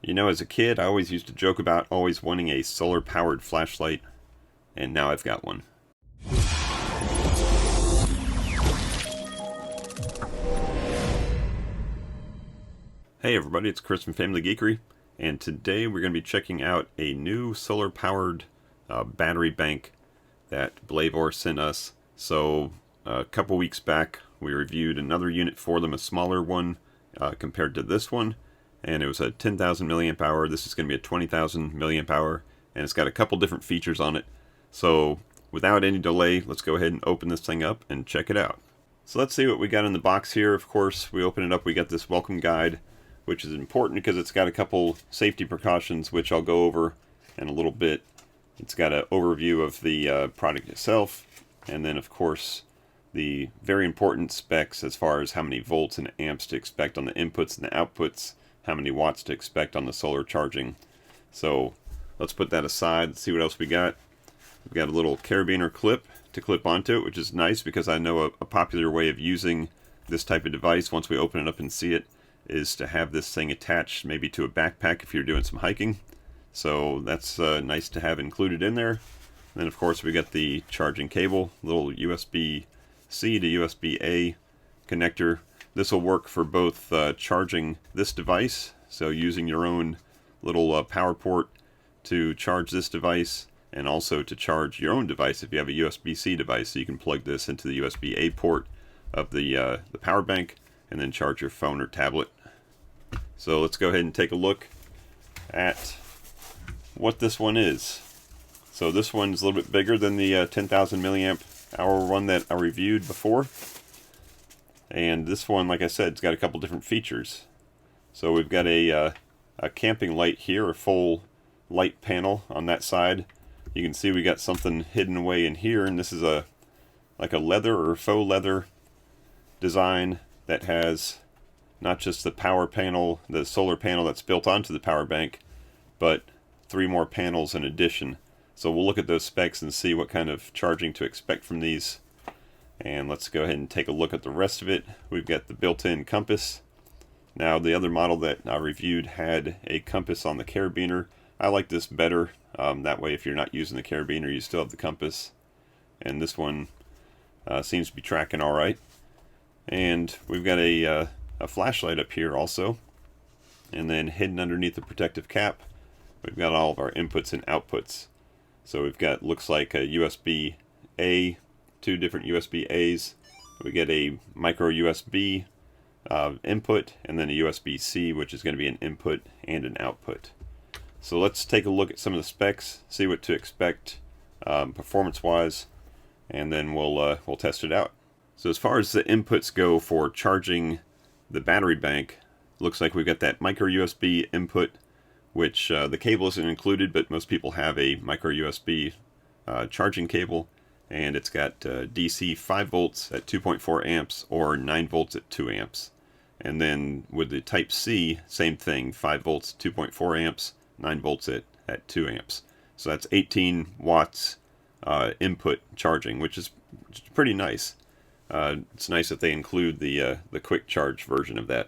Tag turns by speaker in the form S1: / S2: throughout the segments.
S1: You know, as a kid, I always used to joke about always wanting a solar-powered flashlight, and now I've got one. Hey everybody, it's Chris from Family Geekery, and today we're going to be checking out a new solar-powered battery bank that BLAVOR sent us. So, a couple weeks back, we reviewed another unit for them, a smaller one compared to this one. And it was a 10,000 milliamp hour. This is going to be a 20,000 milliamp hour, and it's got a couple different features on it. So without any delay, let's go ahead and open this thing up and check it out. So let's see what we got in the box here. Of course, we open it up, we got this welcome guide, which is important because it's got a couple safety precautions, which I'll go over in a little bit. It's got an overview of the product itself, and then of course the very important specs as far as how many volts and amps to expect on the inputs and the outputs, how many watts to expect on the solar charging. So let's put that aside. Let's see what else we got. We've got a little carabiner clip to clip onto it, which is nice because I know a popular way of using this type of device once we open it up and see it is to have this thing attached maybe to a backpack if you're doing some hiking. So that's nice to have included in there. And then of course we got the charging cable, little USB-C to USB-A connector. This will work for both charging this device, so using your own little power port to charge this device, and also to charge your own device if you have a USB-C device. So you can plug this into the USB-A port of the power bank, and then charge your phone or tablet. So let's go ahead and take a look at what this one is. So this one's a little bit bigger than the 10,000 milliamp hour one that I reviewed before. And this one, like I said, it's got a couple different features. So we've got a camping light here, a full light panel on that side. You can see we got something hidden away in here, and this is like a leather or faux leather design that has not just the power panel, the solar panel that's built onto the power bank, but 3 more panels in addition. So we'll look at those specs and see what kind of charging to expect from these. And let's go ahead and take a look at the rest of it. We've got the built-in compass. Now the other model that I reviewed had a compass on the carabiner. I like this better. That way if you're not using the carabiner you still have the compass. And this one seems to be tracking alright. And we've got a flashlight up here also. And then hidden underneath the protective cap we've got all of our inputs and outputs. So we've got, looks like a USB-A, 2 different USB-A's. We get a micro USB input, and then a USB-C, which is going to be an input and an output. So let's take a look at some of the specs, see what to expect performance-wise, and then we'll test it out. So as far as the inputs go for charging the battery bank, looks like we've got that micro USB input, which the cable isn't included, but most people have a micro USB charging cable. And it's got DC 5 volts at 2.4 amps or 9 volts at 2 amps. And then with the Type C, same thing, 5 volts, 2.4 amps, 9 volts at 2 amps. So that's 18 watts input charging, which is pretty nice. It's nice that they include the quick charge version of that.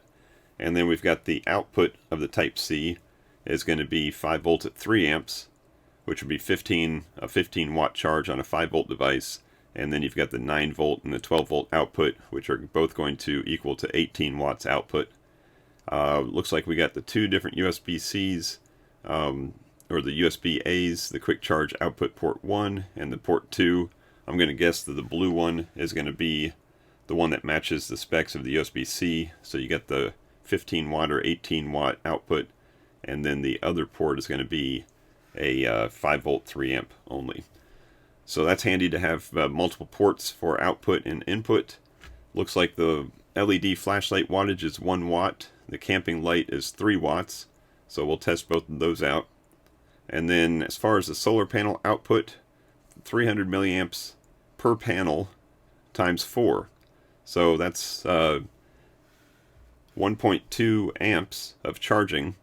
S1: And then we've got the output of the Type C is going to be 5 volts at 3 amps. Which would be a 15 watt charge on a 5 volt device, and then you've got the 9 volt and the 12 volt output, which are both going to equal to 18 watts output. Looks like we got the 2 different USB-Cs, or the USB-As, the quick charge output port 1 and the port 2. I'm going to guess that the blue one is going to be the one that matches the specs of the USB-C, so you get the 15 watt or 18 watt output, and then the other port is going to be a 5 volt 3 amp only. So that's handy to have multiple ports for output and input. Looks like the LED flashlight wattage is 1 watt. The camping light is 3 watts. So we'll test both of those out. And then as far as the solar panel output, 300 milliamps per panel times 4. So that's 1.2 amps of charging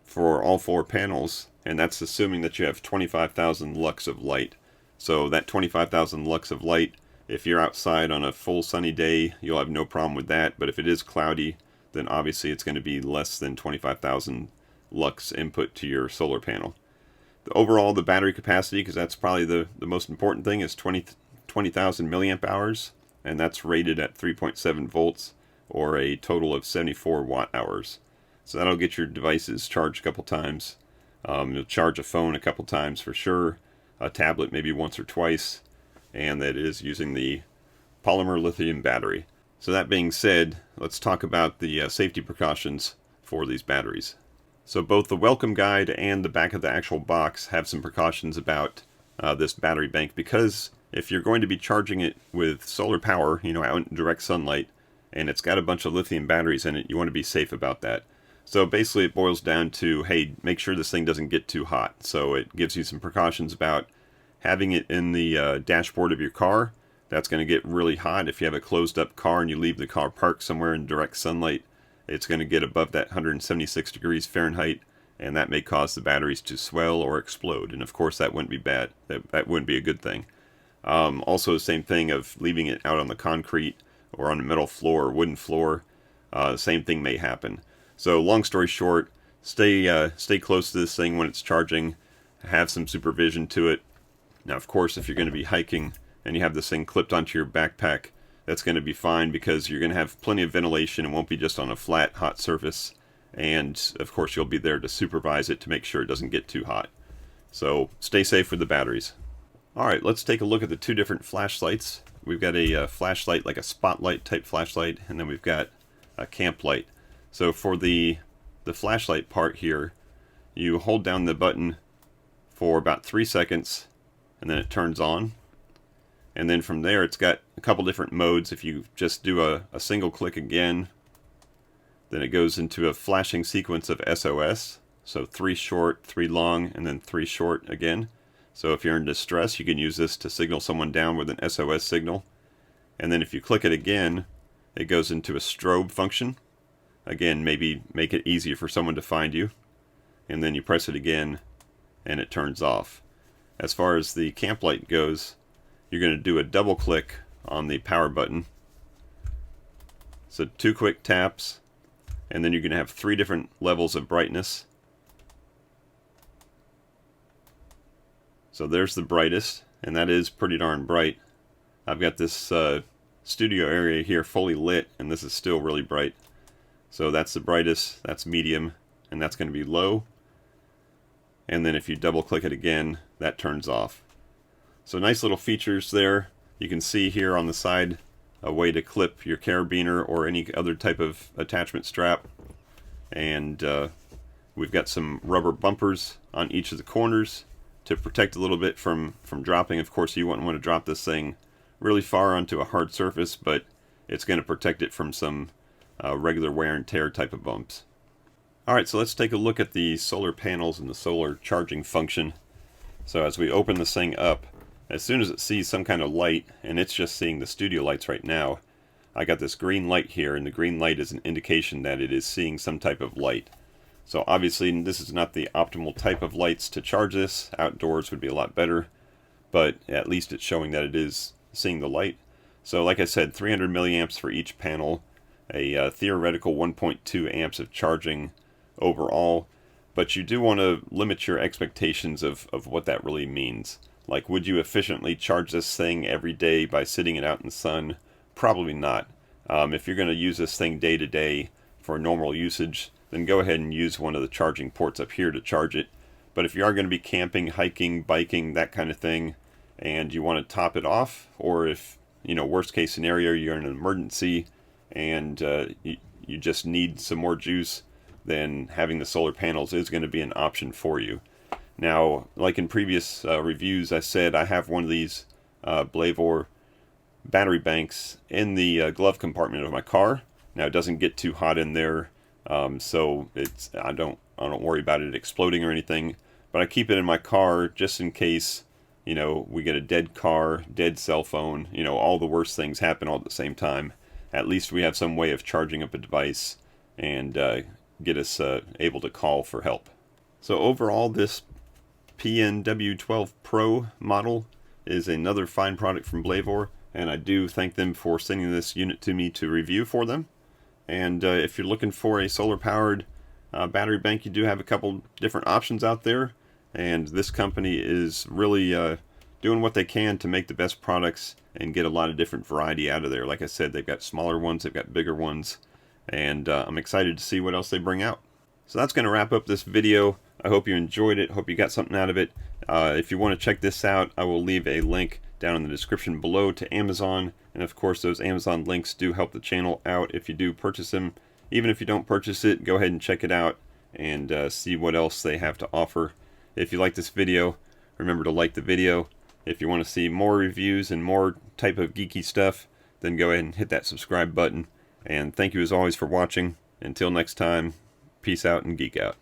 S1: for all 4 panels. And that's assuming that you have 25,000 lux of light. So that 25,000 lux of light, if you're outside on a full sunny day, you'll have no problem with that. But if it is cloudy, then obviously it's going to be less than 25,000 lux input to your solar panel. Overall, the battery capacity, because that's probably the most important thing, is 20,000 milliamp hours, and that's rated at 3.7 volts, or a total of 74 watt hours. So that'll get your devices charged a couple times. You'll charge a phone a couple times for sure, a tablet maybe once or twice, and that is using the polymer lithium battery. So that being said, let's talk about the safety precautions for these batteries. So both the welcome guide and the back of the actual box have some precautions about this battery bank, because if you're going to be charging it with solar power, out in direct sunlight, and it's got a bunch of lithium batteries in it, you want to be safe about that. So basically it boils down to, hey, make sure this thing doesn't get too hot. So it gives you some precautions about having it in the dashboard of your car. That's going to get really hot. If you have a closed up car and you leave the car parked somewhere in direct sunlight, it's going to get above that 176 degrees Fahrenheit, and that may cause the batteries to swell or explode. And of course that wouldn't be bad. That wouldn't be a good thing. Also the same thing of leaving it out on the concrete or on a metal floor or wooden floor. Same thing may happen. So long story short, stay close to this thing when it's charging. Have some supervision to it. Now of course if you're going to be hiking and you have this thing clipped onto your backpack, that's going to be fine, because you're going to have plenty of ventilation and won't be just on a flat, hot surface. And of course you'll be there to supervise it to make sure it doesn't get too hot. So stay safe with the batteries. Alright, let's take a look at the two different flashlights. We've got a flashlight, like a spotlight type flashlight, and then we've got a camp light. So for the flashlight part here, you hold down the button for about 3 seconds and then it turns on. And then from there it's got a couple different modes. If you just do a single click again, then it goes into a flashing sequence of SOS. So 3 short, 3 long, and then 3 short again. So if you're in distress, you can use this to signal someone down with an SOS signal. And then if you click it again, it goes into a strobe function. Again, maybe make it easier for someone to find you. And then you press it again, and it turns off. As far as the camp light goes, you're going to do a double click on the power button. So 2 quick taps, and then you're going to have 3 different levels of brightness. So there's the brightest, and that is pretty darn bright. I've got this studio area here fully lit, and this is still really bright. So that's the brightest, that's medium, and that's going to be low. And then if you double click it again, that turns off. So nice little features there. You can see here on the side a way to clip your carabiner or any other type of attachment strap. And we've got some rubber bumpers on each of the corners to protect a little bit from dropping. Of course, you wouldn't want to drop this thing really far onto a hard surface, but it's going to protect it from some regular wear and tear type of bumps. Alright, so let's take a look at the solar panels and the solar charging function. So as we open this thing up, as soon as it sees some kind of light, and it's just seeing the studio lights right now, I got this green light here, and the green light is an indication that it is seeing some type of light. So obviously this is not the optimal type of lights to charge this. Outdoors would be a lot better, but at least it's showing that it is seeing the light. So like I said, 300 milliamps for each panel, a theoretical 1.2 amps of charging overall, but you do want to limit your expectations of what that really means. Like, would you efficiently charge this thing every day by sitting it out in the sun? Probably not. If you're going to use this thing day to day for normal usage, then go ahead and use one of the charging ports up here to charge it. But if you are going to be camping, hiking, biking, that kind of thing, and you want to top it off, or if, worst case scenario, you're in an emergency and you just need some more juice, then having the solar panels is going to be an option for you. Now, like in previous reviews, I said I have one of these BLAVOR battery banks in the glove compartment of my car. Now, it doesn't get too hot in there, so I don't worry about it exploding or anything. But I keep it in my car just in case, we get a dead car, dead cell phone, all the worst things happen all at the same time. At least we have some way of charging up a device and get us able to call for help. So overall, this PNW12 Pro model is another fine product from BLAVOR, and I do thank them for sending this unit to me to review for them. And if you're looking for a solar powered battery bank, you do have a couple different options out there, and this company is really doing what they can to make the best products and get a lot of different variety out of there. Like I said, they've got smaller ones, they've got bigger ones, and I'm excited to see what else they bring out. So that's going to wrap up this video. I hope you enjoyed it. Hope you got something out of it. If you want to check this out, I will leave a link down in the description below to Amazon. And of course, those Amazon links do help the channel out if you do purchase them. Even if you don't purchase it, go ahead and check it out and see what else they have to offer. If you like this video, remember to like the video. If you want to see more reviews and more type of geeky stuff, then go ahead and hit that subscribe button. And thank you as always for watching. Until next time, peace out and geek out.